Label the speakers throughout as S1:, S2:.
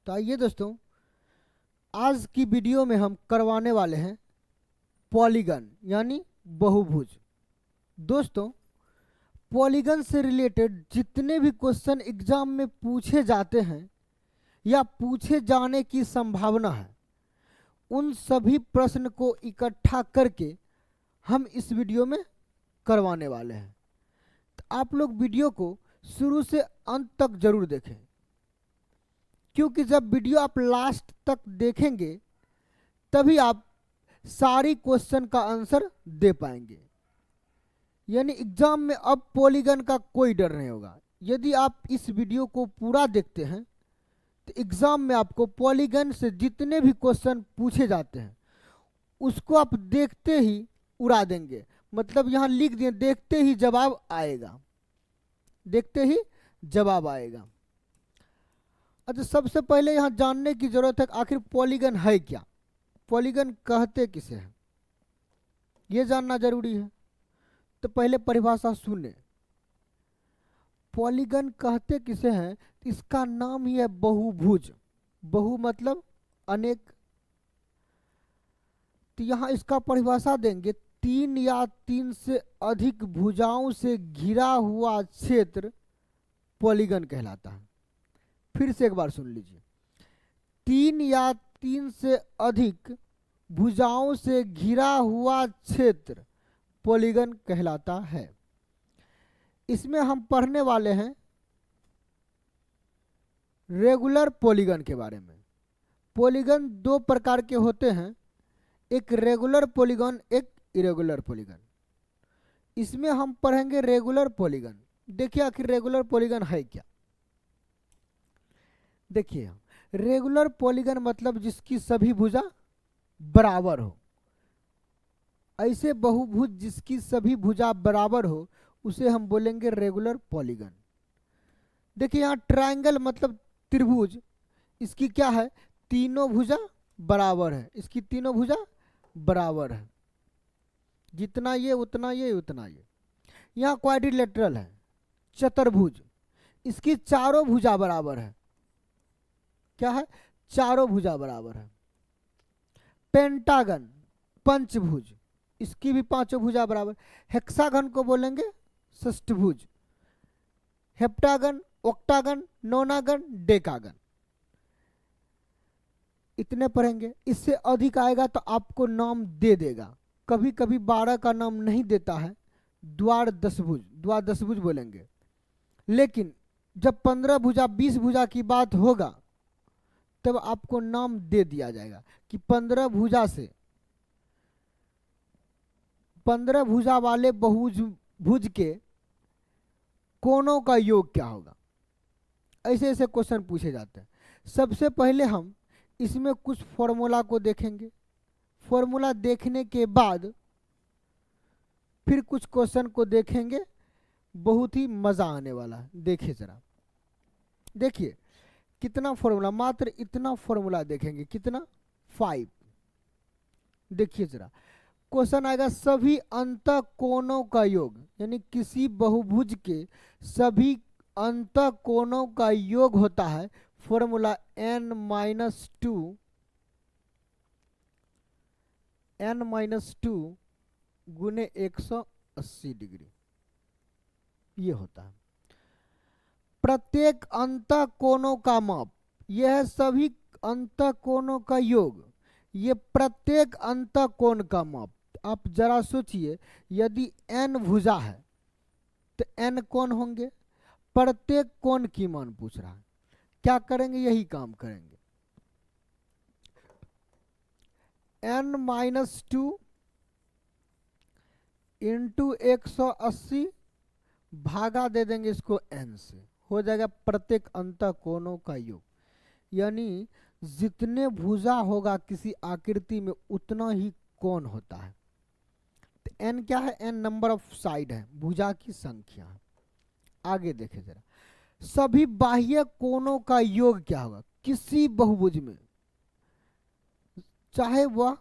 S1: तो आइए दोस्तों, आज की वीडियो में हम करवाने वाले हैं पॉलीगन यानी बहुभुज। दोस्तों, पॉलीगन से रिलेटेड जितने भी क्वेश्चन एग्जाम में पूछे जाते हैं या पूछे जाने की संभावना है, उन सभी प्रश्न को इकट्ठा करके हम इस वीडियो में करवाने वाले हैं। तो आप लोग वीडियो को शुरू से अंत तक जरूर देखें, क्योंकि जब वीडियो आप लास्ट तक देखेंगे तभी आप सारी क्वेश्चन का आंसर दे पाएंगे। यानी एग्जाम में अब पॉलीगन का कोई डर नहीं होगा। यदि आप इस वीडियो को पूरा देखते हैं तो एग्जाम में आपको पॉलीगन से जितने भी क्वेश्चन पूछे जाते हैं उसको आप देखते ही उड़ा देंगे। मतलब यहाँ लिख दिए, देखते ही जवाब आएगा, देखते ही जवाब आएगा। अच्छा, सबसे पहले यहाँ जानने की जरूरत है आखिर पॉलीगन है क्या, पॉलीगन कहते किसे हैं, ये जानना जरूरी है। तो पहले परिभाषा सुने। पॉलीगन कहते किसे हैं? इसका नाम ही है बहुभुज। बहु मतलब अनेक। तो यहाँ इसका परिभाषा देंगे, तीन या तीन से अधिक भुजाओं से घिरा हुआ क्षेत्र पॉलीगन कहलाता है। फिर से एक बार सुन लीजिए, तीन या तीन से अधिक भुजाओं से घिरा हुआ क्षेत्र पॉलीगन कहलाता है। इसमें हम पढ़ने वाले हैं रेगुलर पॉलीगन के बारे में। पॉलीगन दो प्रकार के होते हैं, एक रेगुलर पॉलीगन, एक इरेगुलर पॉलीगन। इसमें हम पढ़ेंगे रेगुलर पॉलीगन। देखिए आखिर रेगुलर पॉलीगन है क्या। देखिए, रेगुलर पॉलीगन मतलब जिसकी सभी भुजा बराबर हो। ऐसे बहुभुज जिसकी सभी भुजा बराबर हो उसे हम बोलेंगे रेगुलर पॉलीगन। देखिए यहाँ ट्रायंगल मतलब त्रिभुज, इसकी क्या है, तीनों भुजा बराबर है, इसकी तीनों भुजा बराबर है, जितना ये उतना ये उतना ये। यहाँ क्वाड्रिलेटरल है, चतुर्भुज, इसकी चारों भुजा बराबर है, क्या है, चारों भुजा बराबर है। पेंटागन पंचभुज, इसकी भी पांचों भुजा बराबर। हेक्सागन को बोलेंगे षष्ठभुज। Heptagon, octagon, nonagon, decagon. इतने पढ़ेंगे। इससे अधिक आएगा तो आपको नाम दे देगा। कभी कभी 12 का नाम नहीं देता है, द्वादशभुज, द्वादशभुज बोलेंगे। लेकिन जब 15 भुजा 20 भुजा की बात होगा तब आपको नाम दे दिया जाएगा कि 15 भुजा से 15 भुजा वाले बहुभुज के कोणों का योग क्या होगा। ऐसे ऐसे क्वेश्चन पूछे जाते हैं। सबसे पहले हम इसमें कुछ फॉर्मूला को देखेंगे। फॉर्मूला देखने के बाद फिर कुछ क्वेश्चन को देखेंगे, बहुत ही मजा आने वाला है। देखिए जरा, देखिए कितना फॉर्मूला, मात्र इतना फॉर्मूला देखेंगे, कितना, 5। देखिए जरा, क्वेश्चन आएगा सभी अंतः कोणों का योग, यानी किसी बहुभुज के सभी अंतः कोणों का योग होता है फॉर्मूला n-2 गुने 180 डिग्री, ये होता है। प्रत्येक अंतः कोणों का माप, यह है सभी अंतः कोणों का योग, ये प्रत्येक अंतः कोण का माप। आप जरा सोचिए, यदि n भुजा है तो n कोण होंगे, प्रत्येक कोण की मान पूछ रहा है, क्या करेंगे, यही काम करेंगे। n-2 इंटू 180 भागा दे देंगे इसको n से, हो जाएगा प्रत्येक अंतः कोणों का योग। यानी जितने भुजा होगा किसी आकृति में उतना ही कोण होता है। तो n क्या है, n नंबर ऑफ साइड है, भुजा की संख्या है। आगे देखें जरा, सभी बाह्य कोणों का योग क्या होगा किसी बहुभुज में, चाहे वह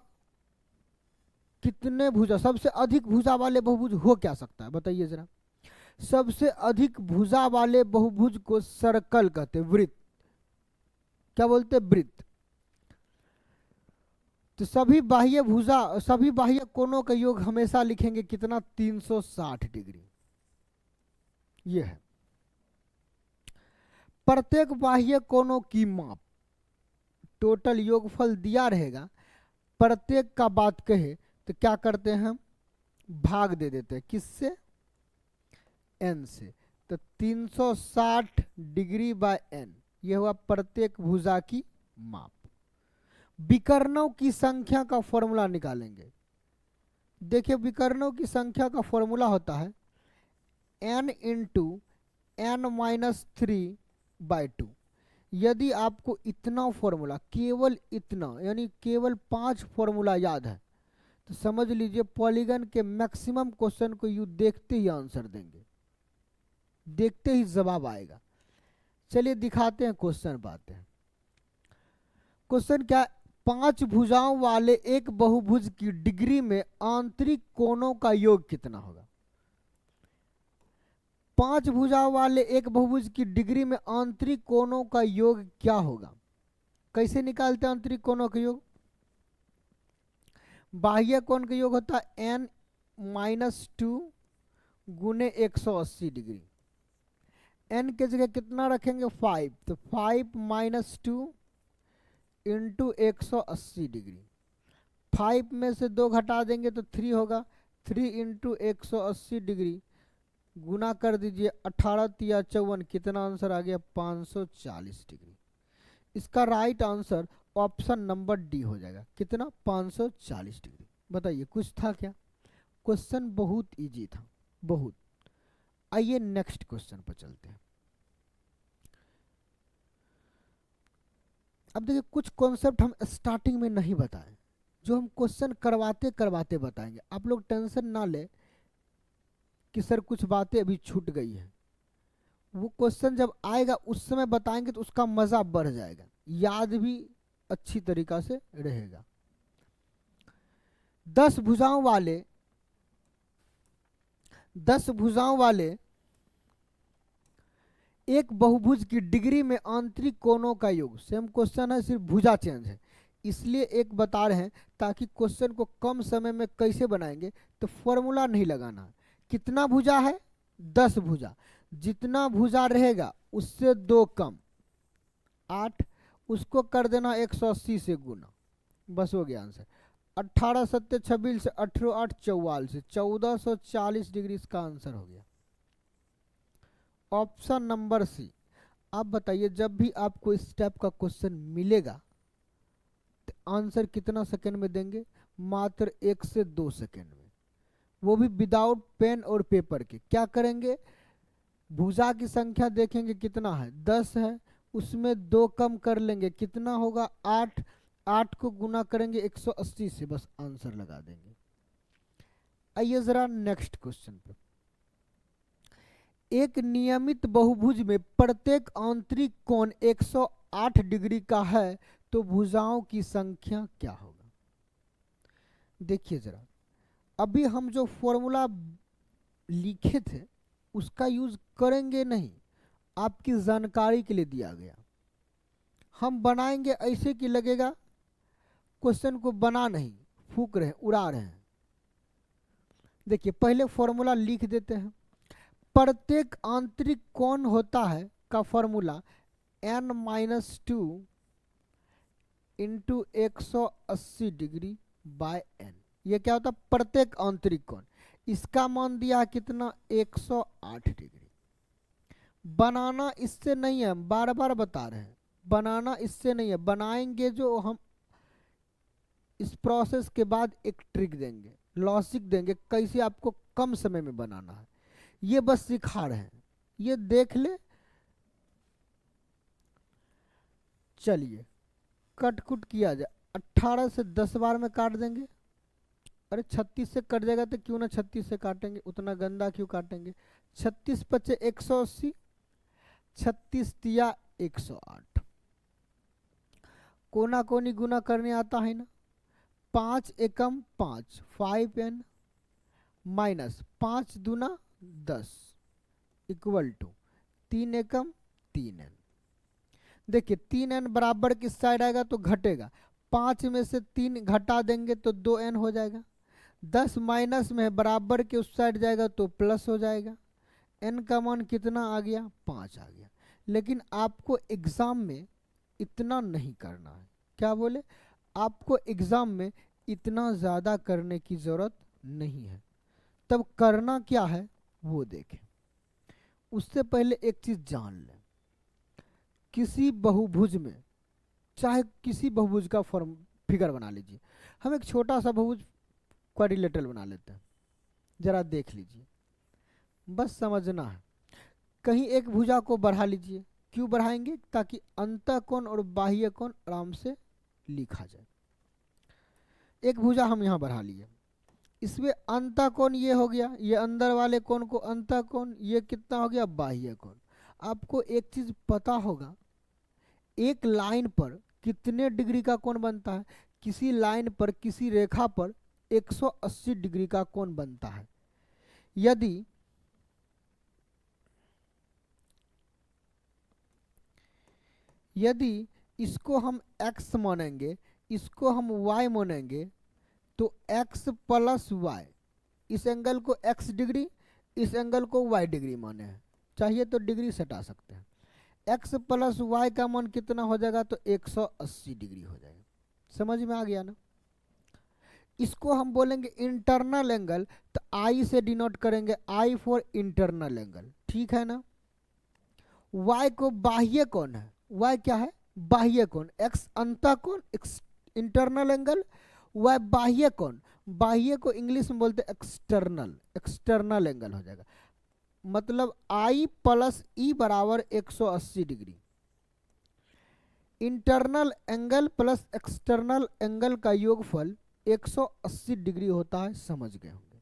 S1: कितने भुजा, सबसे अधिक भुजा वाले बहुभुज हो क्या सकता है, बताइए जरा। सबसे अधिक भुजा वाले बहुभुज को सर्कल कहते हैं, वृत्त। क्या बोलते हैं, वृत्त। तो सभी बाह्य कोणों का योग हमेशा लिखेंगे कितना, 360 डिग्री। ये है प्रत्येक बाह्य कोणों की माप, टोटल योगफल दिया रहेगा। प्रत्येक का बात कहे तो क्या करते हैं हम, भाग दे देते हैं, किससे, n से। तो 360 डिग्री बाय n, यह हुआ प्रत्येक भुजा की माप। विकर्णों की संख्या का फॉर्मूला निकालेंगे। देखिए विकर्णों की संख्या का फॉर्मूला होता है n इंटू n-3/2। यदि आपको इतना फॉर्मूला, केवल इतना, यानी केवल 5 फॉर्मूला याद है, तो समझ लीजिए पॉलीगन के मैक्सिमम क्वेश्चन को यू देखते ही आंसर देंगे, देखते ही जवाब आएगा। चलिए दिखाते हैं क्वेश्चन पाते हैं। क्वेश्चन क्या, 5 भुजाओं वाले एक बहुभुज की डिग्री में आंतरिक कोणों का योग कितना होगा। 5 भुजाओं वाले एक बहुभुज की डिग्री में आंतरिक कोणों का योग क्या होगा। कैसे निकालते हैं आंतरिक कोणों का योग, बाह्य कोण का योग होता है n-2 गुने 180 डिग्री। n के जगह कितना रखेंगे, 5, तो 5 - 2 इंटू 180 डिग्री। 5 में से 2 घटा देंगे तो 3 होगा, 3 इंटू 180 डिग्री गुना कर दीजिए, 18 तिया 54, कितना आंसर आ गया, 540 डिग्री। इसका right answer option number D हो जाएगा, कितना, 540 डिग्री। बताइए कुछ था क्या, क्वेश्चन बहुत इजी था, बहुत। आइए नेक्स्ट क्वेश्चन पर चलते हैं। अब देखिए कुछ कॉन्सेप्ट हम स्टार्टिंग में नहीं बताएं, जो हम क्वेश्चन करवाते करवाते बताएंगे। आप लोग टेंशन ना ले कि सर कुछ बातें अभी छूट गई हैं, वो क्वेश्चन जब आएगा उस समय बताएंगे तो उसका मजा बढ़ जाएगा, याद भी अच्छी तरीका से रहेगा। 10 भुजाओं वाले एक बहुभुज की डिग्री में आंतरिक कोणों का योग, सेम क्वेश्चन है, सिर्फ भुजा चेंज है, इसलिए एक बता रहे हैं ताकि क्वेश्चन को कम समय में कैसे बनाएंगे, तो फॉर्मूला नहीं लगाना। कितना भुजा है, 10 भुजा, जितना भुजा रहेगा उससे 2 कम, 8, उसको कर देना 180 से गुना, बस हो गया आंसर। 18 सत्ते 26 से 18 8 44, 1440 डिग्री इसका आंसर हो गया, ऑप्शन नंबर सी। आप बताइए जब भी आपको इस टाइप का क्वेश्चन मिलेगा तो आंसर कितना सेकंड में देंगे, मात्र 1 से 2 सेकंड में, वो भी विदाउट पेन और पेपर के। क्या करेंगे, भुजा की संख्या देखेंगे कितना है, 10 है, उसमें 2 कम कर लेंगे, कितना होगा, 8, 8 को गुना करेंगे 180 से, बस आंसर लगा देंगे। आइए जरा नेक्स्ट क्वेश्चन पे। एक नियमित बहुभुज में प्रत्येक आंतरिक कोण 108 डिग्री का है, तो भुजाओं की संख्या क्या होगा। देखिए जरा, अभी हम जो फॉर्मूला लिखे थे उसका यूज करेंगे नहीं, आपकी जानकारी के लिए दिया गया। हम बनाएंगे ऐसे कि लगेगा क्वेश्चन को बना नहीं, फूक रहे, उड़ा रहे हैं। देखिए पहले फॉर्मूला लिख देते हैं। प्रत्येक आंतरिक कोण होता है का formula n-2 into 180 degree by n। ये क्या होता है, प्रत्येक आंतरिक कोण, इसका मान दिया कितना, 108 डिग्री। बनाना इससे नहीं है, हम बार बार बता रहे हैं, बनाना इससे नहीं है, बनाएंगे जो हम इस प्रोसेस के बाद एक ट्रिक देंगे, लॉजिक देंगे कैसे आपको कम समय में बनाना है, ये बस सिखा रहे हैं, ये देख ले। चलिए कट कुट किया जाए, 18 से 10 बार में काट देंगे, अरे 36 से कट जाएगा तो क्यों ना 36 से काटेंगे, उतना गंदा क्यों काटेंगे। 36 पचे 180, 36 तिया 108, कोना कोनी गुना करने आता है ना, 5 एकम 5, 5n माइनस 5 दूना 10 इक्वल टू 3 एकम 3n। देखिए 3n बराबर किस साइड आएगा तो घटेगा, 5 में से 3 घटा देंगे तो 2n हो जाएगा। 10 माइनस में है, बराबर के उस साइड जाएगा तो प्लस हो जाएगा। n का मान कितना आ गया, 5 आ गया। लेकिन आपको एग्जाम में इतना नहीं करना है। क्या बोले, आपको एग्जाम में इतना ज़्यादा करने की ज़रूरत नहीं है। तब करना क्या है वो देखें। उससे पहले एक चीज़ जान लें, किसी बहुभुज में, चाहे किसी बहुभुज का फॉर्म फिगर बना लीजिए। हम एक छोटा सा बहुभुज क्वाड्रिलेटरल बना लेते हैं, जरा देख लीजिए, बस समझना है। कहीं एक भुजा को बढ़ा लीजिए। क्यों बढ़ाएंगे, ताकि अंतःकोण और बाह्य कोण आराम से लिखा जाए। एक भुजा हम यहाँ बढ़ा लिए, इसमें अंतःकोण ये हो गया, ये अंदर वाले कोण को अंतःकोण, ये कितना हो गया, बाह्य कोण। आपको एक चीज पता होगा, एक लाइन पर कितने डिग्री का कोण बनता है। किसी लाइन पर, किसी रेखा पर 180 डिग्री का कोण बनता है। यदि इसको हम x मानेंगे, इसको हम y मानेंगे, तो x प्लस y, इस एंगल को x डिग्री, इस एंगल को y डिग्री माने हैं। चाहिए तो डिग्री सटा सकते हैं। x प्लस y का मान कितना हो जाएगा, तो 180 डिग्री हो जाएगा। समझ में आ गया ना। इसको हम बोलेंगे इंटरनल एंगल, तो I से डिनोट करेंगे, I फॉर इंटरनल एंगल, ठीक है ना। y को बाह्य कोण है, y क्या है, बाह्य कोण। x अंतःकोण, इंटरनल एंगल, y बाह्य कोण। बाह्य को इंग्लिश में बोलते हैं एक्सटर्नल, एक्सटर्नल एंगल हो जाएगा। मतलब I प्लस ई बराबर 180 degree. Internal angle plus external angle का योगफल 180 डिग्री होता है। समझ गए होंगे।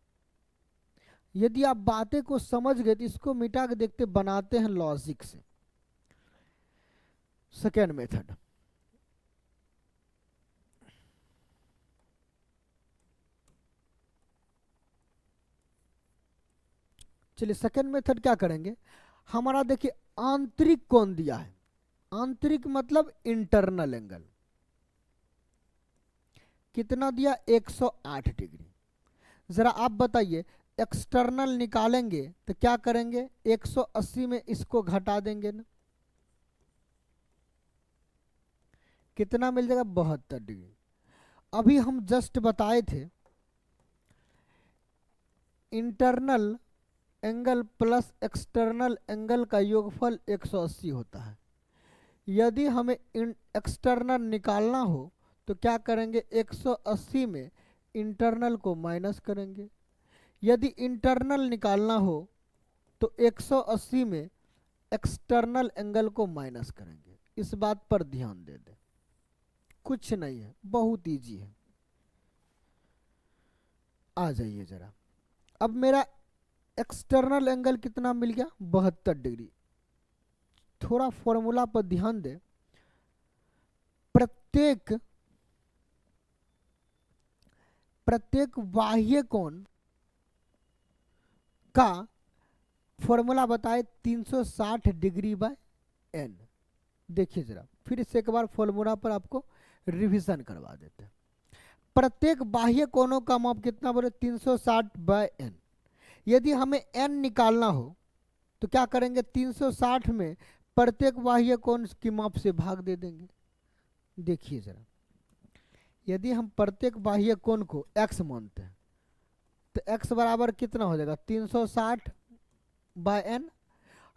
S1: यदि आप बातें को समझ गए तो इसको मिटा के देखते, बनाते हैं लॉजिक से। सेकेंड मेथड, चलिए सेकेंड मेथड क्या करेंगे। हमारा देखिए आंतरिक कोण दिया है, आंतरिक मतलब इंटरनल एंगल कितना दिया, 108 डिग्री। जरा आप बताइए, एक्सटर्नल निकालेंगे तो क्या करेंगे, 180 में इसको घटा देंगे ना, कितना मिल जाएगा, 72 डिग्री। अभी हम जस्ट बताए थे internal angle plus external angle का योगफल 180 होता है। यदि हमें एक्सटर्नल निकालना हो तो क्या करेंगे, 180 में इंटरनल को माइनस करेंगे। यदि इंटरनल निकालना हो तो 180 में एक्सटर्नल एंगल को माइनस करेंगे। इस बात पर ध्यान दे दें, कुछ नहीं है, बहुत इजी है। आ जाइए जरा, अब मेरा एक्सटर्नल एंगल कितना मिल गया, 72 डिग्री। थोड़ा फॉर्मूला पर ध्यान दें। प्रत्येक बाह्य कोण का फॉर्मूला बताए 360 डिग्री बाय n। देखिए जरा फिर से एक बार फॉर्मूला पर आपको रिवीजन करवा देते हैं। प्रत्येक बाह्य कोणों का माप कितना बोले, 360 बाय n। यदि हमें n निकालना हो तो क्या करेंगे, 360 में प्रत्येक बाह्य कोण की माप से भाग दे देंगे। देखिए जरा, यदि हम प्रत्येक बाह्य कोण को x मानते हैं तो x बराबर कितना हो जाएगा, 360 बाय n।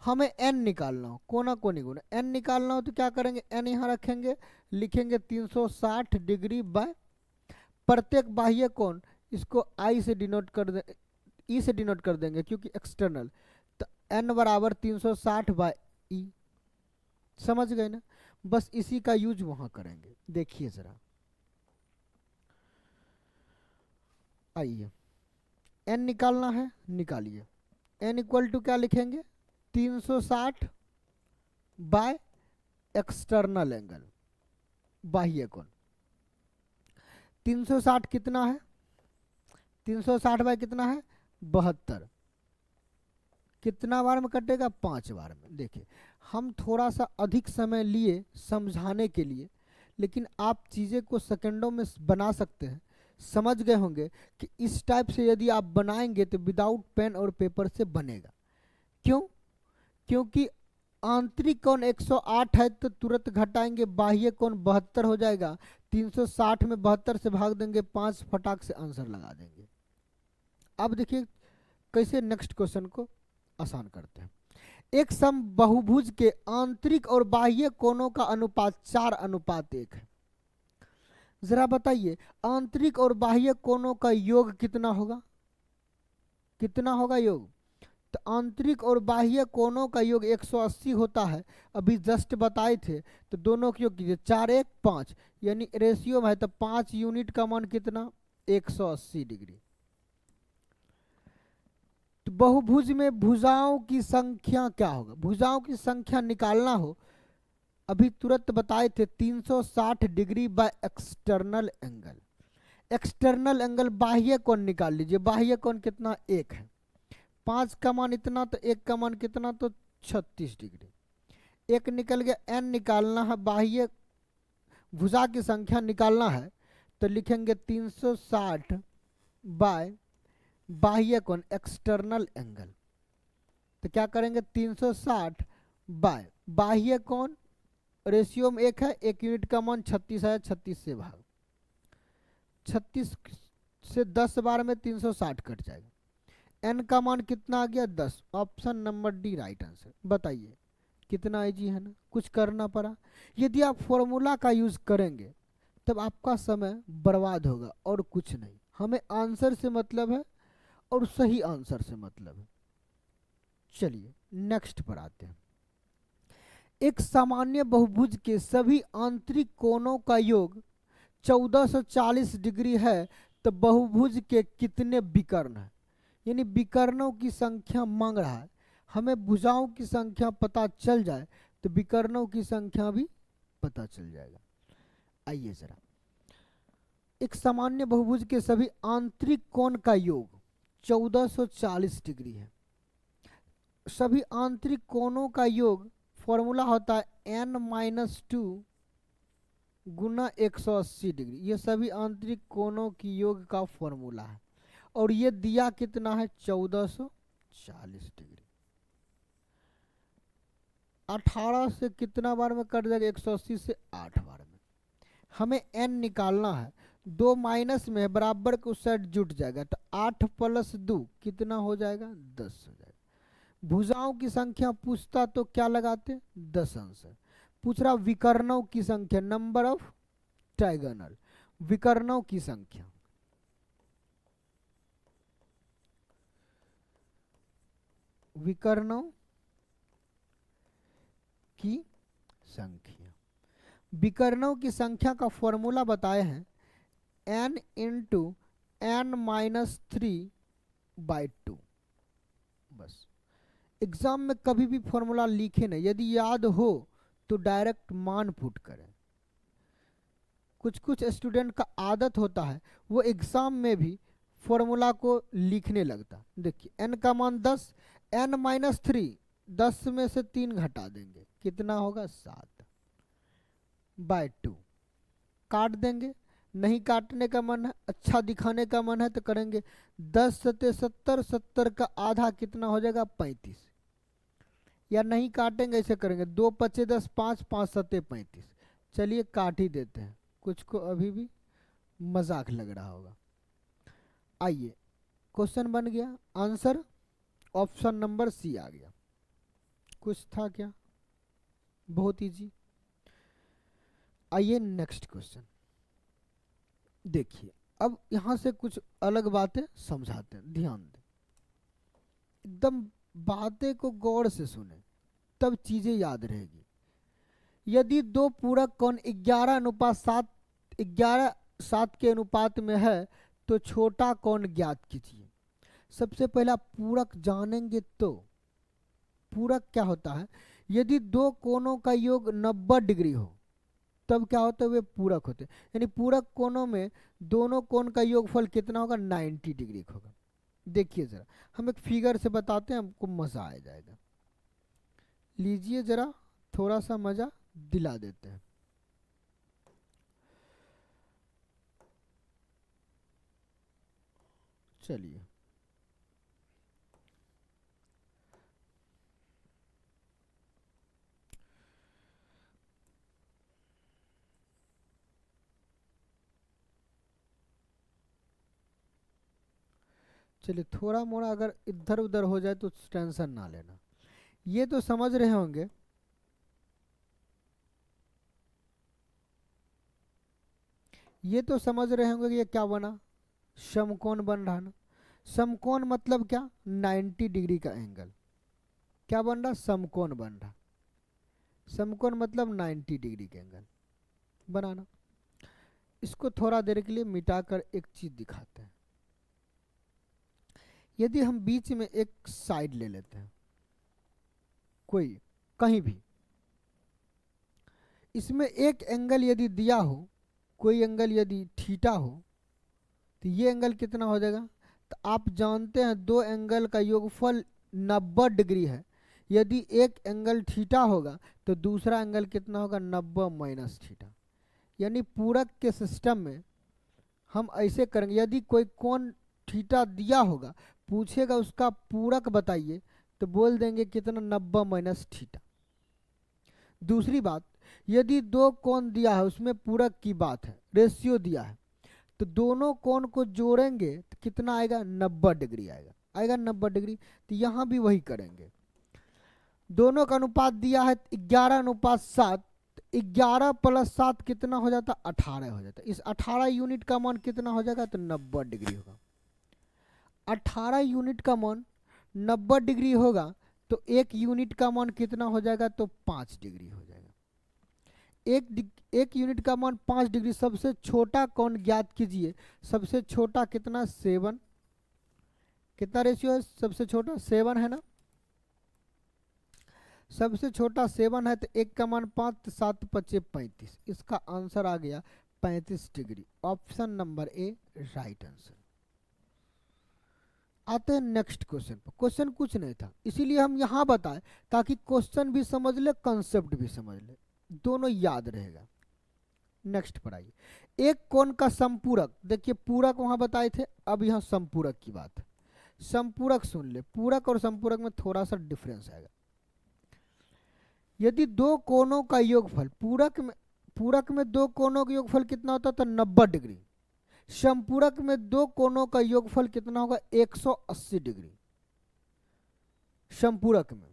S1: हमें n निकालना हो, कोना कोनी गुना n निकालना हो तो क्या करेंगे, n यहाँ रखेंगे, लिखेंगे 360 डिग्री बाय प्रत्येक बाह्य कोण, इसको i से डिनोट कर दे, e से डिनोट कर देंगे क्योंकि एक्सटर्नल, तो n बराबर 360 बाय e। समझ गए ना, बस इसी का यूज वहां करेंगे। देखिए जरा, आइए n निकालना है, निकालिए। n इक्वल टू क्या लिखेंगे, 360 बाय एक्सटर्नल एंगल, बाह्य कोण। 360 कितना है, 360 बाय कितना है, 72। कितना बार में कटेगा, 5 बार में। देखिए हम थोड़ा सा अधिक समय लिए समझाने के लिए, लेकिन आप चीज़ें को सेकंडों में बना सकते हैं। समझ गए होंगे कि इस टाइप से यदि आप बनाएंगे तो विदाउट पेन और पेपर से बनेगा। क्यों? क्योंकि आंतरिक कोण 108 है तो तुरंत घटाएंगे, बाह्य कोण 72 हो जाएगा। 360 में 72 से भाग देंगे 5, फटाक से आंसर लगा देंगे। अब देखिए कैसे नेक्स्ट क्वेश्चन को आसान करते हैं। एक सम बहुभुज के आंतरिक और बाह्य कोणों का अनुपात 4:1 है। जरा बताइए आंतरिक और बाह्य कोणों का योग कितना होगा? कितना होगा योग? तो आंतरिक और बाह्य कोणों का योग 180 होता है, अभी जस्ट बताए थे। तो दोनों का योग कीजिए, 4 1 5, यानी रेशियो में है तो 5 यूनिट का मान कितना? 180 डिग्री। तो बहुभुज में भुजाओं की संख्या क्या होगा? भुजाओं की संख्या निकालना हो, अभी तुरंत बताए थे 360 degree by external angle. External angle बाह्य कोण निकाल लीजिए, बाह्य कोण कितना? 1 है। 5 का मान इतना तो 1 का मान कितना? तो 36 डिग्री। एक निकल गया, एन निकालना है, बाह्य भुजा की संख्या निकालना है, तो लिखेंगे 360 बाय बाह्य कोण एक्सटर्नल एंगल। तो क्या करेंगे? 360 बाय बाह्य कोण रेशियो में 1 है, 1 यूनिट का मान 36 है, 36 से भाग, 36 से 10 बार में 360 कट जाएगा। एन का मान कितना आ गया? 10। Option number D right answer. बताइए कितना इजी है ना, कुछ करना पड़ा। यदि आप फॉर्मूला का यूज करेंगे तब आपका समय बर्बाद होगा और कुछ नहीं। हमें आंसर से मतलब है और सही आंसर से मतलब है। चलिए नेक्स्ट पर आते हैं। एक सामान्य बहुभुज के सभी आंतरिक कोणों का योग 1440 डिग्री है, तो बहुभुज के कितने विकर्ण हैं? यानी विकर्णों की संख्या मांग रहा है। हमें भुजाओं की संख्या पता चल जाए तो विकर्णों की संख्या भी पता चल जाएगा। आइए जरा, एक सामान्य बहुभुज के सभी आंतरिक कोण का योग 1440 डिग्री है। सभी आंतरिक कोणों का योग फॉर्मूला होता है n-2 गुना 180 डिग्री। ये सभी आंतरिक कोणों की योग का फॉर्मूला है, और ये दिया कितना है? 1440 डिग्री। 18 से कितना बार में कट जाएगा? 180 से 8 बार में। हमें n निकालना है, 2 माइनस में है, बराबर के उस साइड जुट जाएगा, तो 8 + 2 कितना हो जाएगा? 10 हो जाएगा। भुजाओं की संख्या पूछता तो क्या लगाते? 10 आंसर। पूछ रहा विकर्णों की संख्या, नंबर ऑफ ट्राइगोनल, विकर्णों की संख्या। विकर्णों की संख्या, विकर्णों की संख्या का फॉर्मूला बताए हैं n × n-3/2। बस एग्जाम में कभी भी फॉर्मूला लिखे नहीं, यदि याद हो तो डायरेक्ट मान पुट करें। कुछ कुछ स्टूडेंट का आदत होता है वो एग्जाम में भी फॉर्मूला को लिखने लगता। देखिए n का मान 10, n-3, 10 में से 3 घटा देंगे, कितना होगा? 7/2। काट देंगे, नहीं काटने का मन है, अच्छा दिखाने का मन है तो करेंगे 10 सते 70, 70 का आधा कितना हो जाएगा? 35। या नहीं काटेंगे, ऐसे करेंगे 2 × 10, 5, 5 सते 35। चलिए काट ही देते हैं, कुछ को अभी भी मजाक लग रहा होगा। आइए क्वेश्चन बन गया, आंसर ऑप्शन नंबर सी आ गया। कुछ था क्या? बहुत इजी। आइए नेक्स्ट क्वेश्चन देखिए। अब यहां से कुछ अलग बातें समझाते हैं, ध्यान दें, एकदम बातें को गौर से सुने तब चीजें याद रहेगी। यदि दो पूरक कोण 11:7, 11:7 के अनुपात में है तो छोटा कोण ज्ञात कीजिए। सबसे पहला पूरक जानेंगे तो पूरक क्या होता है? यदि दो कोणों का योग 90 डिग्री हो तब क्या होता है? वे पूरक होते हैं। यानी पूरक कोणों में दोनों कोण का योगफल कितना होगा? 90 डिग्री होगा। देखिए जरा, हम एक फिगर से बताते हैं, हमको मजा आ जाएगा। लीजिए जरा, थोड़ा सा मजा दिला देते हैं। चलिए, चलिए थोड़ा मोड़ा अगर इधर उधर हो जाए तो टेंशन ना लेना। ये तो समझ रहे होंगे, ये तो समझ रहे होंगे कि ये क्या बना, समकोण बन रहा ना। समकोण मतलब क्या, 90 डिग्री का एंगल। क्या बन रहा, समकोण बन रहा। समकोण मतलब 90 डिग्री का एंगल बनाना। इसको थोड़ा देर के लिए मिटाकर एक चीज दिखाते हैं। यदि हम बीच में एक साइड ले लेते हैं, कोई कहीं भी, इसमें एक एंगल यदि दिया हो, कोई एंगल यदि थीटा हो, तो ये एंगल कितना हो जाएगा। तो आप जानते हैं दो एंगल का योगफल 90 डिग्री है। यदि एक एंगल थीटा होगा तो दूसरा एंगल कितना होगा, 90 माइनस थीटा। यानी पूरक के सिस्टम में हम ऐसे करेंगे, यदि कोई कोण थीटा दिया होगा, पूछेगा उसका पूरक बताइए, तो बोल देंगे कितना, 90 माइनस थीटा। दूसरी बात, यदि दो कोण दिया है, उसमें पूरक की बात है, रेशियो दिया है, तो दोनों कोण को जोड़ेंगे तो कितना आएगा, 90 डिग्री आएगा। आएगा 90 डिग्री। तो यहाँ भी वही करेंगे। दोनों का अनुपात दिया है 11:7। 11 प्लस 7 कितना हो जाता, 18 हो जाता। इस 18 यूनिट का मान कितना हो जाएगा, तो 90 डिग्री होगा। 18 यूनिट का मान 90 डिग्री होगा, तो एक यूनिट का मान कितना हो जाएगा, तो 5 डिग्री हो जाएगा। एक यूनिट का मान 5 डिग्री। सबसे छोटा कोण ज्ञात कीजिए। सबसे छोटा कितना, 7। कितना रेशियो है, सबसे छोटा 7 है ना। सबसे छोटा 7 है, तो एक का मान 5, 7 पचे 35। इसका आंसर आ गया 35 degree. Option number A right answer. आते हैं नेक्स्ट क्वेश्चन पर। क्वेश्चन कुछ नहीं था, इसीलिए हम यहाँ बताए ताकि क्वेश्चन भी समझ ले, कंसेप्ट भी समझ ले, दोनों याद रहेगा। नेक्स्ट पर आइए। एक कोण का संपूरक, देखिए पूरक वहां बताए थे, अब यहाँ संपूरक की बात है। संपूरक सुन ले, पूरक और संपूरक में थोड़ा सा डिफरेंस आएगा। यदि दो कोणों का योगफल, पूरक में दो कोणों का योगफल कितना होता है, तो 90 डिग्री। संपूरक में दो कोणों का योगफल कितना होगा, 180 डिग्री। संपूरक में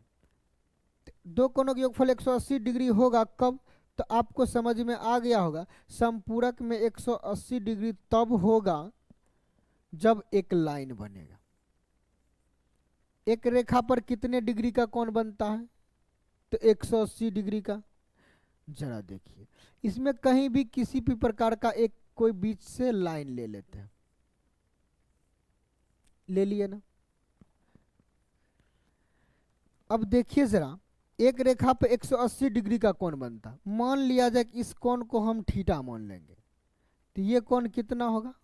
S1: दो कोणों का योगफल 180 डिग्री होगा कब, तो आपको समझ में आ गया होगा। संपूरक में 180 डिग्री तब होगा जब एक लाइन बनेगा। एक रेखा पर कितने डिग्री का कोण बनता है, तो 180 डिग्री का। जरा देखिए, इसमें कहीं भी किसी भी प्रकार का एक कोई बीच से लाइन ले लेते हैं। ले लिए ना। अब देखिए जरा, एक रेखा पे 180 डिग्री का कोण बनता। मान लिया जाए कि इस कोण को हम थीटा मान लेंगे, तो ये कोण कितना होगा,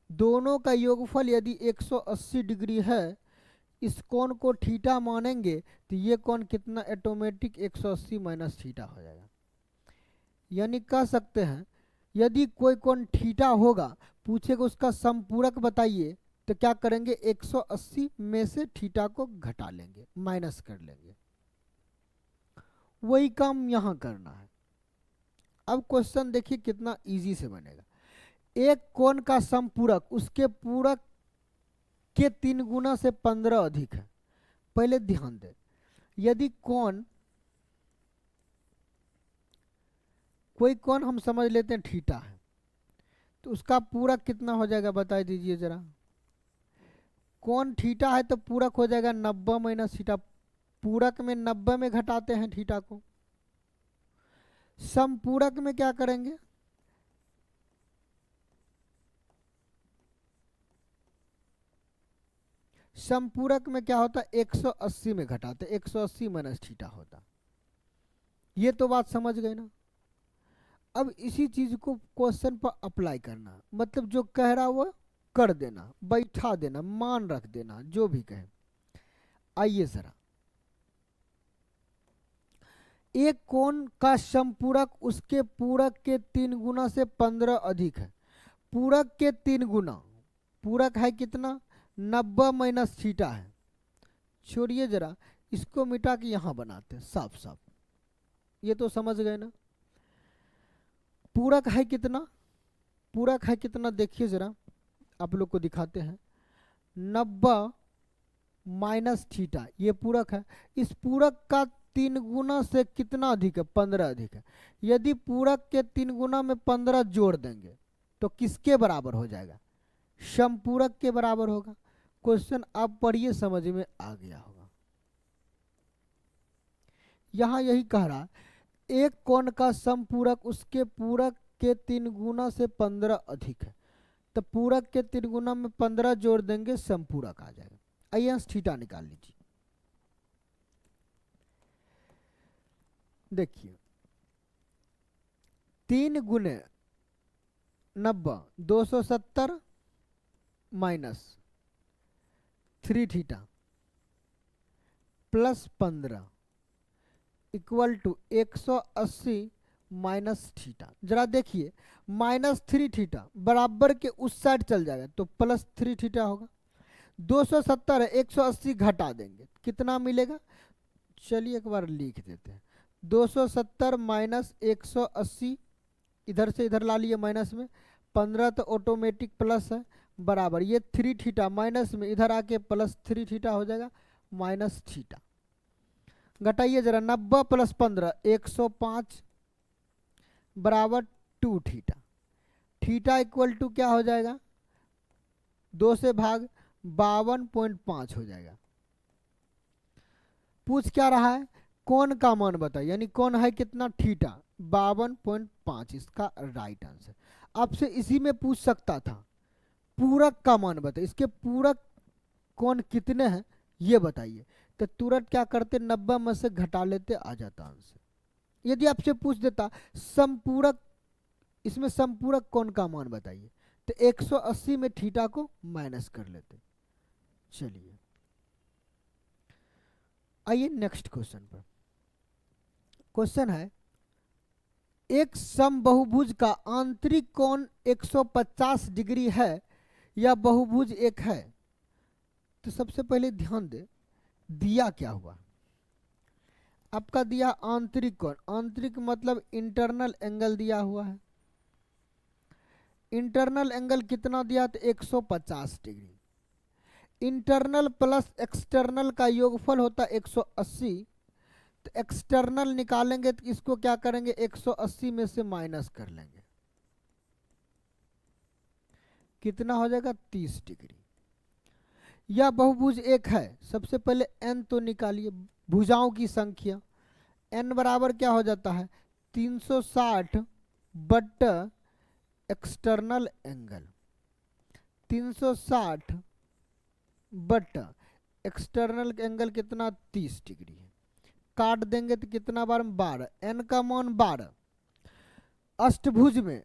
S1: दोनों का योगफल यदि 180 डिग्री है, इस कोण को थीटा मानेंगे, तो ये कोण कितना, ऑटोमेटिक 180 माइनस थीटा हो जाएगा। यानी कह सकते हैं, यदि कोई कोण थीटा होगा, पूछेगा उसका संपूरक बताइए, तो क्या करेंगे, 180 में से थीटा को घटा लेंगे, माइनस कर लेंगे। वही काम यहां करना है। अब क्वेश्चन देखिए कितना इजी से बनेगा। एक कोण का संपूरक उसके पूरक के 3 गुना से 15 अधिक है। पहले ध्यान दें, यदि कोण, कोई कोण हम समझ लेते हैं थीटा है, तो उसका पूरक कितना हो जाएगा, बता दीजिए जरा। कोण थीटा है तो पूरक हो जाएगा 90 माइनस थीटा। पूरक में 90 में घटाते हैं थीटा को। संपूरक में क्या करेंगे, संपूरक में क्या होता है, 180 में घटाते, 180 माइनस थीटा होता। ये तो बात समझ गए ना। अब इसी चीज को क्वेश्चन पर अप्लाई करना, मतलब जो कह रहा वो कर देना, बैठा देना, मान रख देना, जो भी कहे। आइए जरा, एक कोण का समपूरक उसके पूरक के 3 गुना से 15 अधिक है। पूरक के 3 गुना, पूरक है कितना, 90 माइनस थीटा है। छोड़िए जरा, इसको मिटा के यहां बनाते हैं साफ साफ, ये तो समझ गए ना। पूरक है कितना, पूरक है कितना देखिए जरा, आप लोग को दिखाते हैं। 90 माइनस थीटा, ये पूरक है। इस पूरक का 3 गुना से कितना अधिक है, 15 अधिक है। यदि पूरक के 3 गुना में 15 जोड़ देंगे तो किसके बराबर हो जाएगा, समपूरक के बराबर होगा। क्वेश्चन आप पढ़िए, समझ में आ गया होगा। यहां यही कह रहा, एक कोण का समपूरक उसके पूरक के 3 गुना से 15 अधिक है, तो पूरक के 3 गुना में 15 जोड़ देंगे, समपूरक आ जाएगा। आइए थीटा निकाल लीजिए। देखिए 3 गुने 90, 270 minus 3 theta plus 15 equal to 180 minus theta. जरा देखिए, माइनस 3 थीटा बराबर के उस साइड चल जाएगा तो प्लस 3 थीटा होगा। 270 है, 180 घटा देंगे, कितना मिलेगा, चलिए एक बार लिख देते हैं। 270 माइनस 180, इधर से इधर ला लिए माइनस में, 15 तो ऑटोमेटिक प्लस है, बराबर ये 3 थीटा माइनस में इधर आके प्लस 3 थीटा हो जाएगा, माइनस थीटा। घटाइए जरा, 90 प्लस 15 105 बराबर 2 थीटा। थीटा इक्वल टू क्या हो जाएगा, 2 से भाग 52.5 हो जाएगा। पूछ क्या रहा है, कोण का मान बताइए, यानी कोण है कितना, थीटा, 52.5 इसका राइट आंसर। आपसे इसी में पूछ सकता था पूरक का मान बताइए, इसके पूरक कोण कितने हैं ये बताइए, तो तुरंत क्या करते, 90 में से घटा लेते, आ जाता आंसर। यदि आपसे पूछ देता समपूरक, इसमें समपूरक कोण का मान बताइए, तो 180 में थीटा को माइनस कर लेते। चलिए आइए नेक्स्ट क्वेश्चन पर। क्वेश्चन है, एक समबहुभुज का आंतरिक कोण 150 डिग्री है या बहुभुज एक है। तो सबसे पहले ध्यान दे, दिया क्या हुआ, आपका दिया आंतरिक कोण, आंतरिक मतलब इंटरनल एंगल दिया हुआ है। इंटरनल एंगल कितना दिया, तो 150 डिग्री। इंटरनल प्लस एक्सटर्नल का योगफल होता है 180, तो एक्सटर्नल निकालेंगे तो इसको क्या करेंगे, 180 में से माइनस कर लेंगे, कितना हो जाएगा, 30 डिग्री। यह बहुभुज एक है, सबसे पहले n तो निकालिए, भुजाओं की संख्या, n बराबर क्या हो जाता है, 360 but external angle, 360 but external angle कितना, 30 डिग्री है। काट देंगे तो कितना बार, 12, n का मान 12। अष्टभुज में,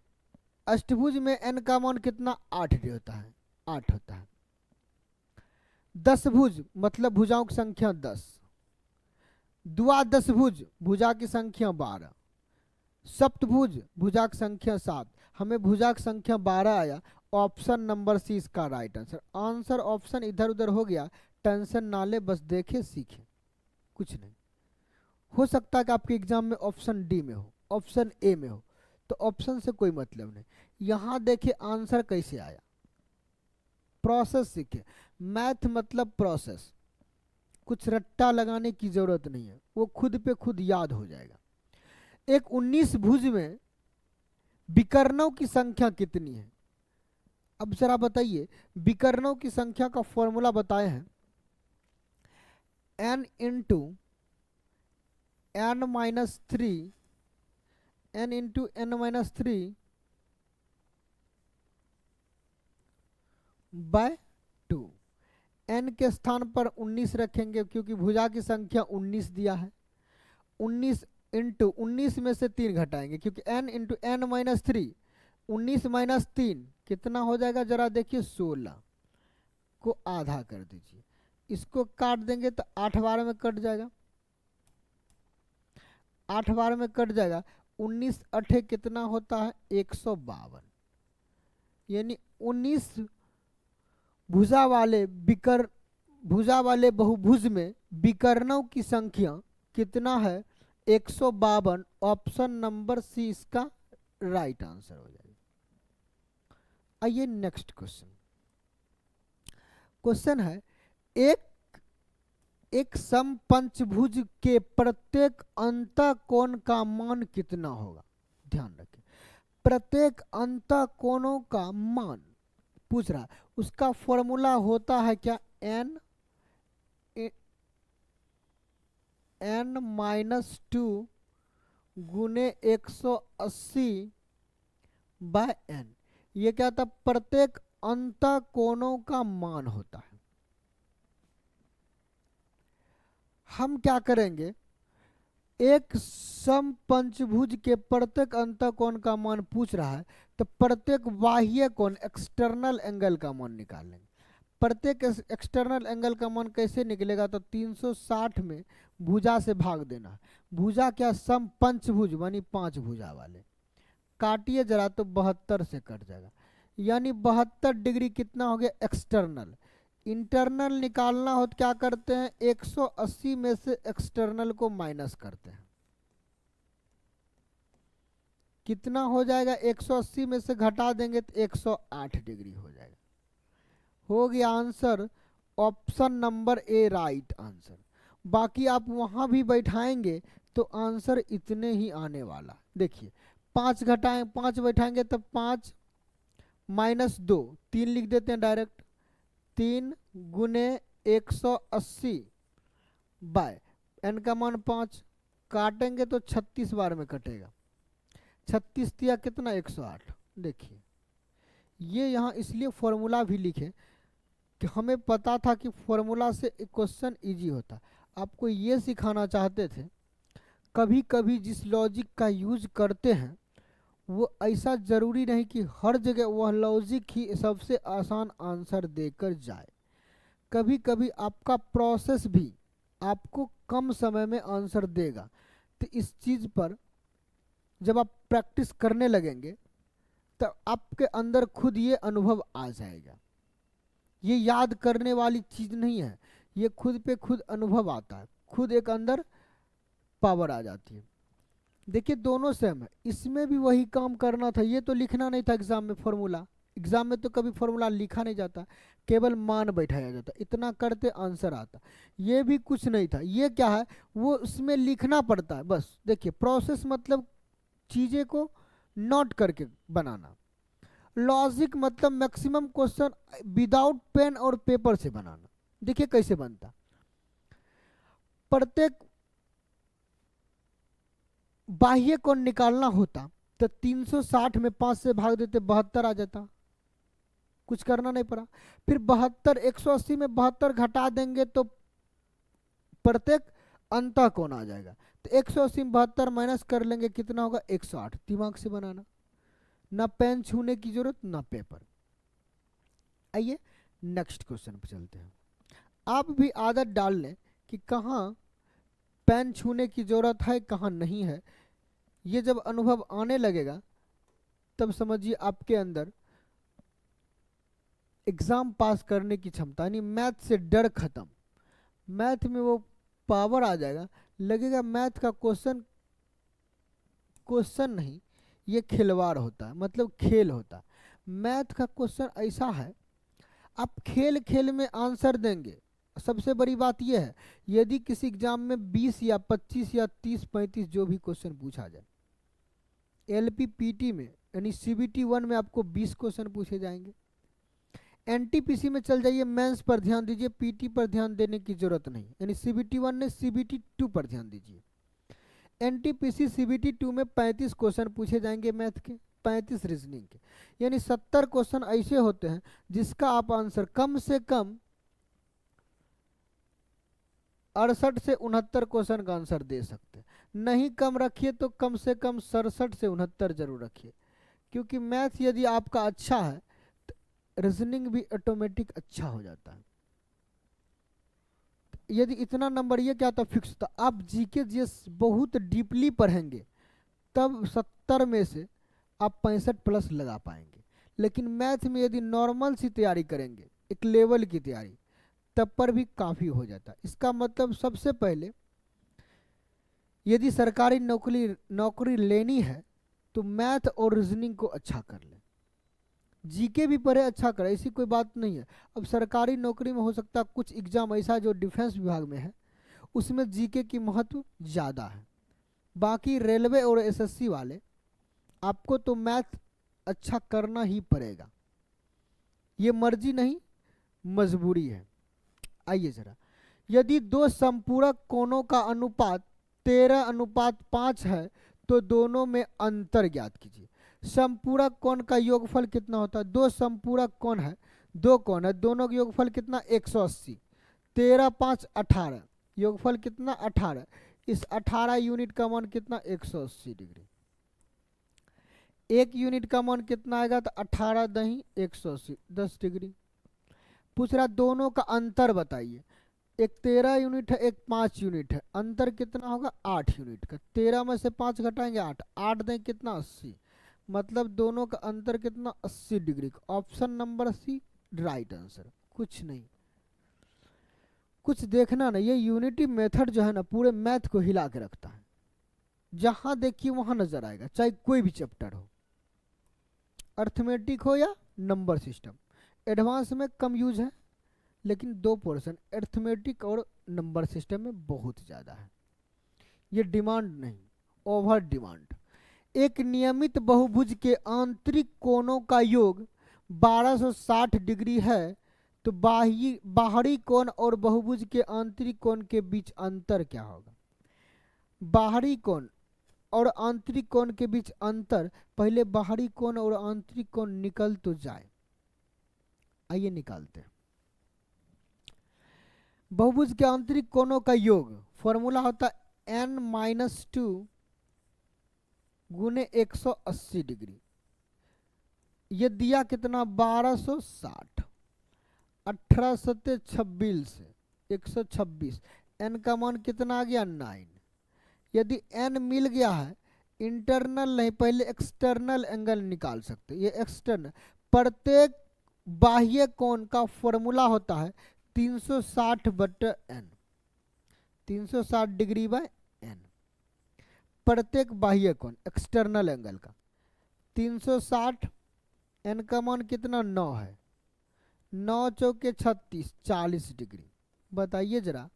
S1: अष्टभुज में n का मान कितना, 8 होता है, 8 होता है। दशभुज मतलब भुजाओं की संख्या 10। द्वादशभुज भुजा की संख्या 12। सप्तभुज भुजा की संख्या 7। हमें भुजा की संख्या 12 आया, ऑप्शन नंबर सी इसका राइट आंसर। आंसर ऑप्शन इधर उधर हो गया, टेंशन ना ले, बस देखे सीखे, कुछ नहीं। हो सकता है कि आपके एग्जाम में ऑप्शन डी में हो, ऑप्शन ए में हो, तो ऑप्शन से कोई मतलब नहीं। यहां देखिए आंसर कैसे आया, प्रोसेस सीखे। मैथ मतलब प्रोसेस, कुछ रट्टा लगाने की जरूरत नहीं है, वो खुद पे खुद याद हो जाएगा। एक 19 भुज में विकर्णों की संख्या कितनी है। अब जरा बताइए, विकर्णों की संख्या का फॉर्मूला बताए हैं, n into n minus 3, n into n minus 3 by 2। n के स्थान पर 19 रखेंगे क्योंकि भुजा की संख्या 19 दिया है। 19 इंटू 19 में से 3 घटाएंगे क्योंकि n into n minus 3, 19 minus 3 कितना हो जाएगा, जरा देखिए 16 को आधा कर दीजिए, इसको काट देंगे तो 8 बार में कट जाएगा। 8 बार में कट जाएगा। 19 अठे कितना होता है 152, यानी 19 भुजा वाले बहुभुज में विकर्णों की संख्या कितना है 152। ऑप्शन नंबर सी इसका राइट आंसर हो जाएगा। आइए नेक्स्ट क्वेश्चन। क्वेश्चन है एक समपंचभुज के प्रत्येक अंतःकोण का मान कितना होगा। ध्यान रखें, प्रत्येक अंतःकोणों का मान पूछ रहा है। उसका फॉर्मूला होता है क्या n-2 गुने 180/n। ये क्या था, प्रत्येक अंतःकोणों का मान होता है। हम क्या करेंगे, एक समपंचभुज के प्रत्येक अंतःकोण का मान पूछ रहा है तो प्रत्येक बाह्य कोण एक्सटर्नल एंगल का मान निकाल लेंगे। प्रत्येक एक्सटर्नल एंगल का मान कैसे निकलेगा, तो 360 में भुजा से भाग देना है। भुजा क्या, समपंचभुज मानी 5 भुजा वाले। काटिए जरा तो 72 से कट जाएगा, यानी 72 डिग्री कितना हो गया एक्सटर्नल। इंटरनल निकालना हो तो क्या करते हैं, 180 में से एक्सटर्नल को माइनस करते हैं। कितना हो जाएगा, 180 में से घटा देंगे तो 108 डिग्री हो जाएगा। हो गया answer option number A right answer. बाकी आप वहां भी बैठाएंगे तो आंसर इतने ही आने वाला। देखिए 5 घटाएं 5 बैठाएंगे तब 5 माइनस 2 3 लिख देते हैं डायरेक्ट। 3 गुने 180 बाय n का मान 5, काटेंगे तो 36 बार में कटेगा। 36 दिया कितना 108। देखिए ये यहाँ इसलिए फॉर्मूला भी लिखे कि हमें पता था कि फॉर्मूला से क्वेश्चन इजी होता। आपको ये सिखाना चाहते थे कभी कभी जिस लॉजिक का यूज करते हैं वो ऐसा ज़रूरी नहीं कि हर जगह वह लॉजिक ही सबसे आसान आंसर देकर जाए। कभी कभी आपका प्रोसेस भी आपको कम समय में आंसर देगा। तो इस चीज़ पर जब आप प्रैक्टिस करने लगेंगे तो आपके अंदर खुद ये अनुभव आ जाएगा। ये याद करने वाली चीज़ नहीं है, ये खुद पे खुद अनुभव आता है, खुद एक अंदर पावर आ जाती है। देखिए दोनों सेम है, इसमें भी वही काम करना था। ये तो लिखना नहीं था एग्जाम में फॉर्मूला। एग्जाम में तो कभी फॉर्मूला लिखा नहीं जाता, केवल मान बैठाया जाता, इतना करते आंसर आता। ये भी कुछ नहीं था, ये क्या है वो उसमें लिखना पड़ता है बस। देखिए प्रोसेस मतलब चीज़ें को नोट करके बनाना। लॉजिक मतलब मैक्सिमम क्वेश्चन विदाउट पेन और पेपर से बनाना। देखिए कैसे बनता, प्रत्येक बाह्य कोण निकालना होता तो 360 में 5 से भाग देते 72 आ जाता, कुछ करना नहीं पड़ा। फिर 72 180 में 72 घटा देंगे तो प्रत्येक अंतः कोण आ जाएगा। तो 180 में 72 माइनस कर लेंगे कितना होगा 108। दिमाग से बनाना, ना पेन छूने की जरूरत ना पेपर। आइए नेक्स्ट क्वेश्चन पर चलते हैं। आप भी आदत डाल लें कि कहाँ पेन छूने की जरूरत है कहाँ नहीं है। ये जब अनुभव आने लगेगा तब समझिए आपके अंदर एग्जाम पास करने की क्षमता, यानी मैथ से डर खत्म। मैथ में वो पावर आ जाएगा, लगेगा मैथ का क्वेश्चन क्वेश्चन नहीं, ये खिलवाड़ होता है, मतलब खेल होता है। मैथ का क्वेश्चन ऐसा है आप खेल खेल में आंसर देंगे। सबसे बड़ी बात यह है यदि किसी एग्जाम में 20 या 25 या 30 35 जो भी क्वेश्चन पूछा जाए, एलपी पीटी में यानी सीबीटी 1 में आपको 20 क्वेश्चन पूछे जाएंगे। एनटीपीसी में चल जाइए, मेंस पर ध्यान दीजिए, पीटी पर ध्यान देने की जरूरत नहीं, यानी सीबीटी 1 ने सीबीटी 2 पर ध्यान दीजिए। एनटीपीसी सीबीटी 2 में 35 क्वेश्चन पूछे जाएंगे मैथ के, 35 रीजनिंग के, यानी 70 क्वेश्चन ऐसे होते हैं जिसका आप आंसर कम से कम 68 से 69 क्वेश्चन का आंसर दे सकते हैं। नहीं कम रखिए तो कम से कम 67 से 69 जरूर रखिए, क्योंकि मैथ यदि आपका अच्छा है तो रीजनिंग भी ऑटोमेटिक अच्छा हो जाता है। यदि इतना नंबर ये क्या था फिक्स था, आप जीके जीएस बहुत डीपली पढ़ेंगे तब 70 में से आप 65 प्लस लगा पाएंगे। लेकिन मैथ में यदि नॉर्मल सी तैयारी करेंगे, एक लेवल की तैयारी, तब पर भी काफ़ी हो जाता है। इसका मतलब सबसे पहले यदि सरकारी नौकरी लेनी है तो मैथ और रीजनिंग को अच्छा कर ले, जीके भी पढ़े अच्छा करे, ऐसी कोई बात नहीं है। अब सरकारी नौकरी में हो सकता है कुछ एग्जाम ऐसा जो डिफेंस विभाग में है उसमें जीके की महत्व ज़्यादा है। बाकी रेलवे और एसएससी वाले आपको तो मैथ अच्छा करना ही पड़ेगा, ये मर्जी नहीं मजबूरी है। आइए जरा, यदि दो संपूरक कोणों का अनुपात 13:5 है तो दोनों में अंतर ज्ञात कीजिए। संपूरक कोण का योगफल कितना होता है? दो संपूरक कोण है, दो कोण है, दोनों का योगफल कितना? 180। 13 5 18, योगफल कितना? 18। इस 18 यूनिट का मान कितना? 180 डिग्री। एक यूनिट का मान कितना आएगा? तो 18 दही 180, 10 डिग्री। पूछ रहा दोनों का अंतर बताइए। एक 13 यूनिट है, एक 5 यूनिट है, अंतर कितना होगा? 8 यूनिट का। 13 में से 5 घटाएंगे 8, 8 दें कितना? 80। मतलब दोनों का अंतर कितना? 80 डिग्री का। Option number C right answer. कुछ नहीं, कुछ देखना नहीं, ये यूनिटी मेथड जो है ना पूरे मैथ को हिला के रखता है। जहां देखिए वहां नजर आएगा, चाहे कोई भी चैप्टर हो, अर्थमेटिक हो या नंबर सिस्टम। एडवांस में कम यूज है, लेकिन 2 पोर्शन अर्थमेटिक और नंबर सिस्टम में बहुत ज़्यादा है। ये डिमांड नहीं, ओवर डिमांड। एक नियमित बहुभुज के आंतरिक कोणों का योग 1260 डिग्री है तो बाहरी कोण और बहुभुज के आंतरिक कोण के बीच अंतर क्या होगा? बाहरी कोण और आंतरिक कोण के बीच अंतर, पहले बाहरी कोण और आंतरिक कोण निकल तो जाए। आइए निकालते हैं। बहुभुज के आंतरिक कोणों का योग फॉर्मूला होता है n-2 गुने 180 डिग्री। ये दिया कितना? 1260, 18 सत्ते 26 से 126, n का मान कितना आ गया? 9। यदि n मिल गया है, इंटरनल नहीं पहले एक्सटर्नल एंगल निकाल सकते। ये एक्सटर्नल, प्रत्येक बाह्य कोण का फॉर्मूला होता है 360/n, 360 डिग्री बाय n। प्रत्येक बाह्य कोण एक्सटर्नल एंगल का 360, n का मान कितना? 9 है। 9 चौके 36, 40 डिग्री। बताइए जरा,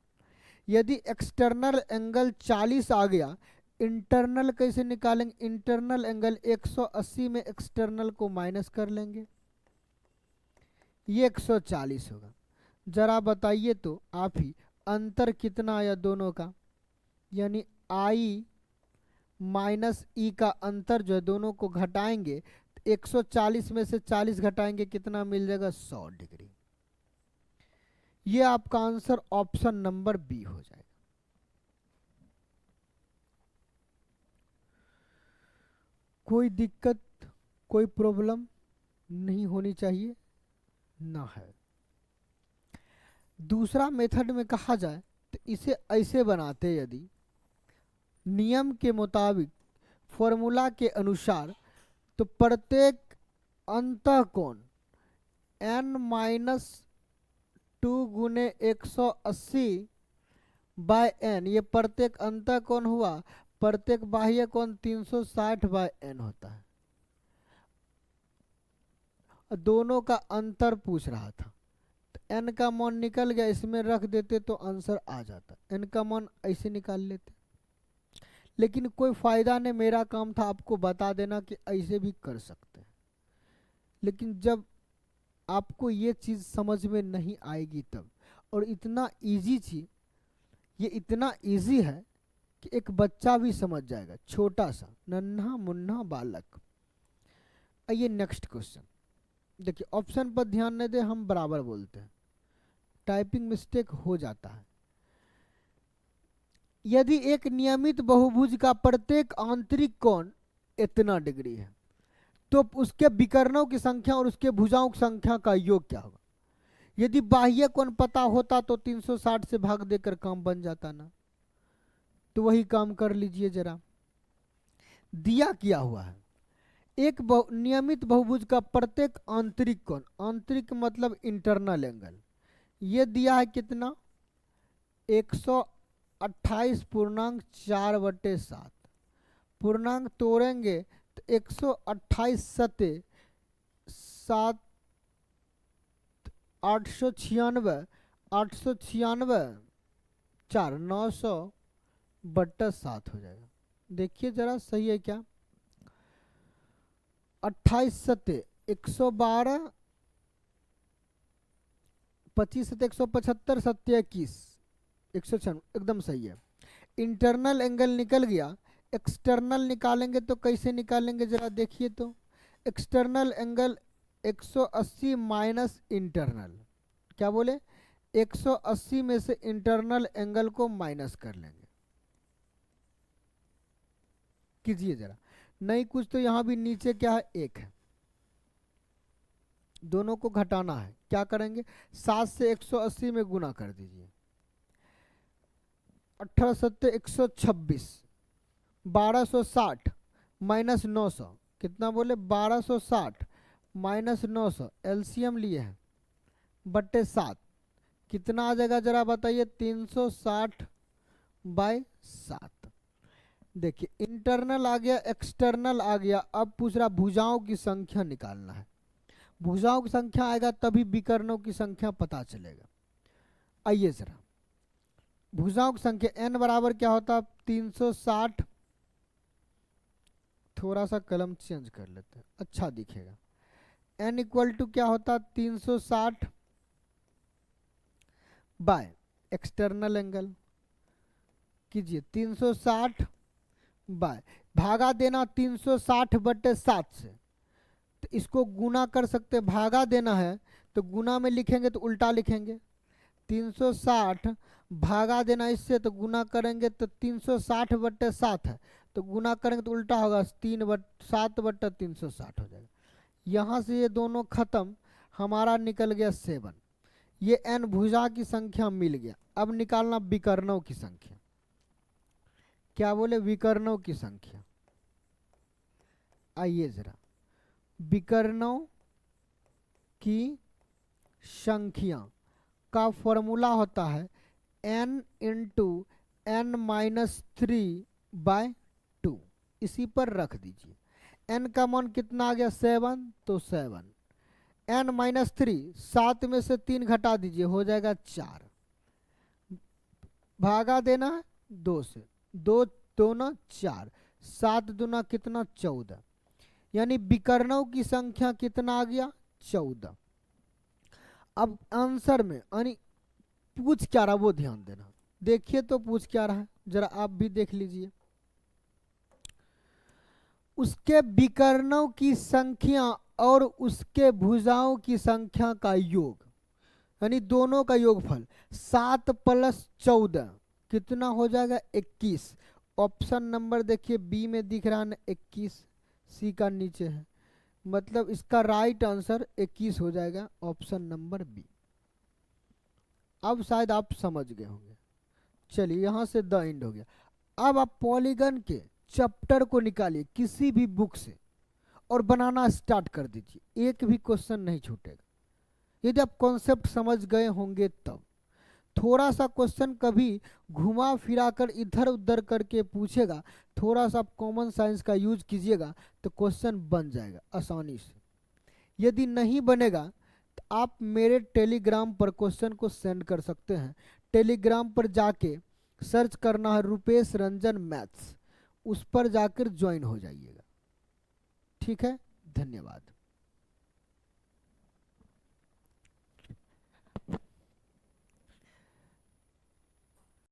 S1: यदि एक्सटर्नल एंगल 40 आ गया, इंटरनल कैसे निकालेंगे? इंटरनल एंगल 180 में एक्सटर्नल को माइनस कर लेंगे, ये 140 होगा। जरा बताइए तो आप ही, अंतर कितना आया दोनों का? यानी आई माइनस ई का अंतर जो है दोनों को घटाएंगे, 140 में से 40 घटाएंगे कितना मिल जाएगा? 100 डिग्री। ये आपका आंसर ऑप्शन नंबर बी हो जाएगा। कोई दिक्कत, कोई प्रॉब्लम नहीं होनी चाहिए, ना है। दूसरा मेथड में कहा जाए तो इसे ऐसे बनाते, यदि नियम के मुताबिक फॉर्मूला के अनुसार, तो प्रत्येक अंतःकोण n-2 गुने 180 बाय n, ये प्रत्येक अंतःकोण हुआ। प्रत्येक बाह्य कोण 360/n होता है। दोनों का अंतर पूछ रहा था, तो n का मान निकल गया, इसमें रख देते तो आंसर आ जाता। n का मान ऐसे निकाल लेते, लेकिन कोई फायदा नहीं। मेरा काम था आपको बता देना कि ऐसे भी कर सकते हैं। लेकिन जब आपको ये चीज़ समझ में नहीं आएगी तब, और इतना इजी चीज, ये इतना इजी है कि एक बच्चा भी समझ जाएगा, छोटा सा नन्हा मुन्ना बालक। आइए नेक्स्ट क्वेश्चन देखिए। ऑप्शन पर ध्यान नहीं दे, हम बराबर बोलते हैं, टाइपिंग मिस्टेक हो जाता है। यदि एक नियमित बहुभुज का प्रत्येक आंतरिक कोण इतना डिग्री है तो उसके विकर्णों की संख्या और उसके भुजाओं की संख्या का योग क्या होगा? यदि बाह्य कोण पता होता तो 360 से भाग देकर काम बन जाता ना। तो वही काम कर लीजिए जरा। दिया किया हुआ है एक नियमित बहुभुज का प्रत्येक आंतरिक कोण, आंतरिक मतलब इंटरनल एंगल, ये दिया है कितना 128.4/7। पूर्णांक तोड़ेंगे तो 128 सते 7 896 4 900/7 हो जाएगा। देखिए जरा सही है क्या। 28 सते 112, 25 सते 175, 21 196, एकदम सही है। इंटरनल एंगल निकल गया। एक्सटर्नल निकालेंगे तो कैसे निकालेंगे जरा देखिए तो। एक्सटर्नल एंगल 180 माइनस इंटरनल, क्या बोले 180 में से इंटरनल एंगल को माइनस कर लेंगे। कीजिए जरा, नहीं कुछ तो यहाँ भी नीचे क्या है 1 है, दोनों को घटाना है। क्या करेंगे 7 से 180 में गुना कर दीजिए। 18 सत्ते 126, 1260 माइनस 900, कितना बोले 1260 माइनस 900, एलसीएम लिए हैं बट्टे 7, कितना आ जाएगा जरा बताइए 360/7। देखिए इंटरनल आ गया, एक्सटर्नल आ गया। अब पूछ रहा भुजाओं की संख्या निकालना है। भुजाओं की संख्या आएगा तभी विकर्णों की संख्या पता चलेगा। आइए जरा, भुजाओं की संख्या n बराबर क्या होता है 360, थोड़ा सा कलम चेंज कर लेते हैं अच्छा दिखेगा। n इक्वल टू क्या होता 360 बाय एक्सटर्नल एंगल, कीजिए 360 बाय, भागा देना 360/7 से, तो इसको गुना कर सकते, भागा देना है तो गुना में लिखेंगे तो उल्टा लिखेंगे। 360 भागा देना इससे तो गुना करेंगे तो 360/7 है, तो गुना करेंगे तो उल्टा होगा 7/360 हो जाएगा। यहाँ से ये दोनों खत्म, हमारा निकल गया 7। ये n भुजा की संख्या मिल गया। अब निकालना विकर्णों की संख्या। क्या बोले विकर्णों की संख्या। आइए जरा, विकर्णों की संख्या का फॉर्मूला होता है n × n-3/2। इसी पर रख दीजिए। n का मान कितना आ गया 7, तो 7 n-3, 7 में से 3 घटा दीजिए हो जाएगा 4, भागा देना है 2 से, 2 2 4, 7 दूना कितना 14, यानी विकर्णों की संख्या कितना आ गया 14। अब आंसर में यानी पूछ क्या रहा वो ध्यान देना। देखिए तो पूछ क्या रहा है जरा आप भी देख लीजिए। उसके विकर्णों की संख्या और उसके भुजाओं की संख्या का योग, यानी दोनों का योगफल 7 + 14 कितना हो जाएगा 21। ऑप्शन नंबर देखिए बी में दिख रहा है ना 21, सी का नीचे है, मतलब इसका राइट आंसर 21 हो जाएगा, ऑप्शन नंबर बी। अब शायद आप समझ गए होंगे। चलिए यहाँ से द एंड हो गया। अब आप पॉलीगन के चैप्टर को निकालिए किसी भी बुक से और बनाना स्टार्ट कर दीजिए, एक भी क्वेश्चन नहीं छूटेगा। यदि आप कॉन्सेप्ट समझ गए होंगे तब। थोड़ा सा क्वेश्चन कभी घुमा फिरा कर इधर उधर करके पूछेगा, थोड़ा सा आप कॉमन साइंस का यूज कीजिएगा तो क्वेश्चन बन जाएगा आसानी से। यदि नहीं बनेगा तो आप मेरे टेलीग्राम पर क्वेश्चन को सेंड कर सकते हैं। टेलीग्राम पर जाके सर्च करना है रूपेश रंजन मैथ्स, उस पर जाकर ज्वाइन हो जाइएगा। ठीक है, धन्यवाद।